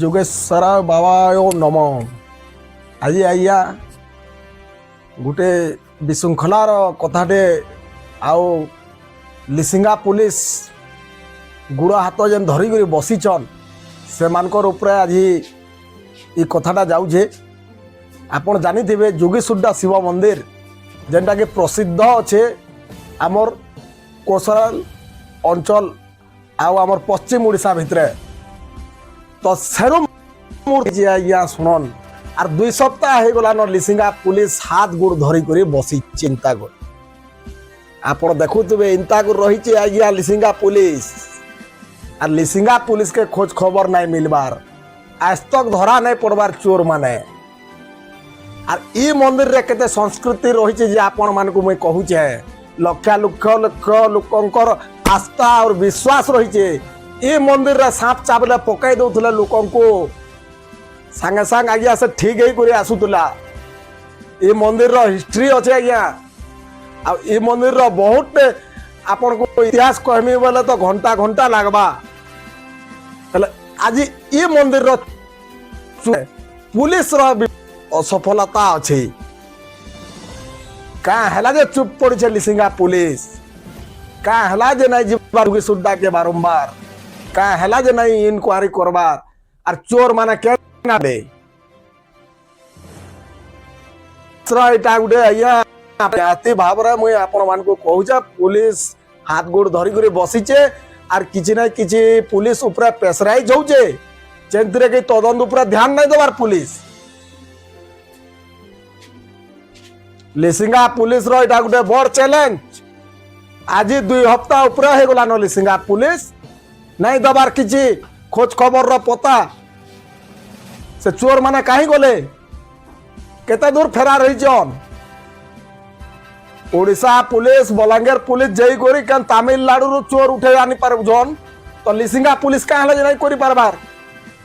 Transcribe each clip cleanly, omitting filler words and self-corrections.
যোগেশ্বর বাবায় নম। আজি আজ্ঞା গোটে বিশৃঙ্খলার কথাটে আউ লিସିଙ୍ଗା পুলিশ গুড় হাত যেন ধরিকি বসিছন সেমানকর উপরে আজি এই কথাটা যাউছে। আপন জানিথিবে যোগীসুড্ডা শিব মন্দির যেটাকি প্রসিদ্ধ অছে আমর কোশল অঞ্চল আমার পশ্চিম ওড়িশা ভিতরে। তো সেরম আজ্ঞা শুনন আর 2 সপ্তাহ হয়ে গলান লিସିଙ୍ଗା পুলিশ হাত গুড় ধরি করে বসি চিন্তা কর। আপন দেখুথিবে ইন্তা করে রহিছে আজ্ঞা লিସିଙ୍ଗା পুলিশ আর লিସିଙ୍ଗା পুলিশ के खोज खबर नहीं मिलबार आज तक धरा नहीं पड़बार चोर माने। আর এই মন্দির রে কেতে সংস্কৃতি রহিছে যে আপন মানকু মুই কহুছে লক্ষ লক্ষ লক্ষ লোকঙ্কর আস্থা আর বিশ্বাস রহিছে। এই মন্দির রে সাপ চাবলে পকাই দউথলে লোকঙ্কু সাঙ্গে সাঙ্গ আজ্ঞা সে ঠিক হই করে আসুতলা। এই মন্দির র হিস্ট্রি আছে আজ্ঞা আর এই মন্দির র বহুত আপন কো ইতিহাস কহমি বলে তো ঘন্টা ঘন্টা লাগবা। তাহলে আজি এই মন্দির র পুলিশ র असफलता अच्छे क्या है जे चुप पड़ी लिसिଙ୍ଗା पुलिस क्या है जे नहीं जीवार सुद्धा के बारंबार क्या है जे नहीं इनक्वारी करबार और चोर माने के दे गोटे अति भाव मुझे आपण मान को कहूचा पुलिस हाथ गोड़ धरी कर बसीचे और किसी ना किसी पुलिस उपरे प्रेसराइज होचे जेंतरे कि तदंत उपरे ध्यान नहीं देवार पुलिस। लिसिଙ୍ଗା पुलिस रो इटा गोटे बड़ चैलेंज आज 2 हफ्ता उपरे हो गलान लिसिଙ୍ଗା पुलिस नहीं दबार किसी खोज खबर रो पता से चोर माने कहीं गले केते दूर फेरार रहीजन। ओडिशा पुलिस बलांगीर पुलिस जई करी केन तमिलनाडु रो चोर उठे आनी पारजन तो लिसिଙ୍ଗା पुलिस का हले नहीं करि पारबार।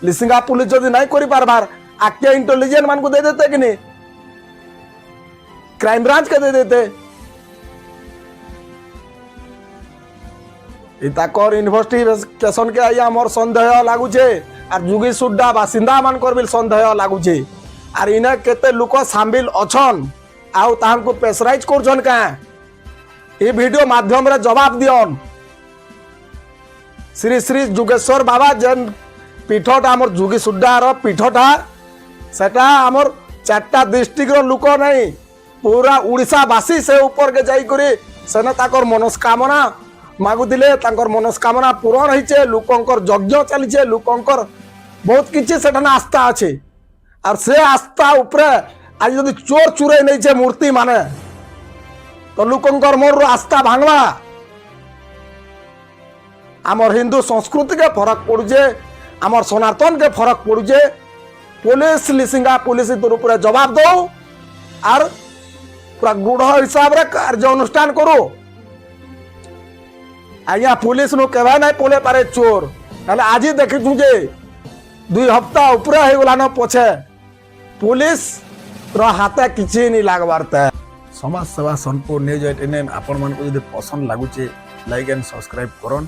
लिसिଙ୍ଗା पुलिस जदी नहीं करि पारबार आके इंटेलिजेंट मान को दे देते कि नहीं क्राइम ब्रांच के दे देते। इताकर इन्वेस्टिगेशन के आइया मोर संदेह लागुचे और जोगीसुड्डा बासिंदा मानकर भी संदेह लागुचे और इने केते लोक शामिल अछन आउ ताहन को प्रेशराइज करछन का ए वीडियो माध्यम रे जवाब दियन। श्री श्री जोगेश्वर बाबा जेन पीठटा हमर जोगीसुड्डा रो पीठटा सेटा हमर 4टा डिस्ट्रिक्ट रो लोक नहीं पूरा उड़ीसावासी से ऊपर के जाई करी सेने ताकर मनस्कामना मागुदिले ताकर मनस्कामना पूरण होइचे लोकंकर यज्ञ चलीचे लोकंकर बहुत किछि सेठाने आस्था अच्छे और से आस्था उपरे आज जदि चोर चुरे नहीं छे मूर्ति माने तो लोकंकर मोर आस्था भांगवा। आमर हिंदू संस्कृति के फरक पड़ुचे आमर सनातन के फरक पड़ुचे पुलिस लिसिଙ୍ଗା पुलिस ऊपर जवाब दो और पूरा गुड़ हिसाब रे कार्य अनुष्ठान करो। आज्ञा पुलिस नु केवा नहीं पोले पारे चोर नाले आज देखी तुझे 2 हफ्ता उपरे हो गलान पछे पुलिस रो हाथे किछि नहीं लागबार। समाज सेवा संपूर्ण न्यूज 18 आपण मन को यदि पसंद लागुचे लाइक एंड सब्सक्राइब करन।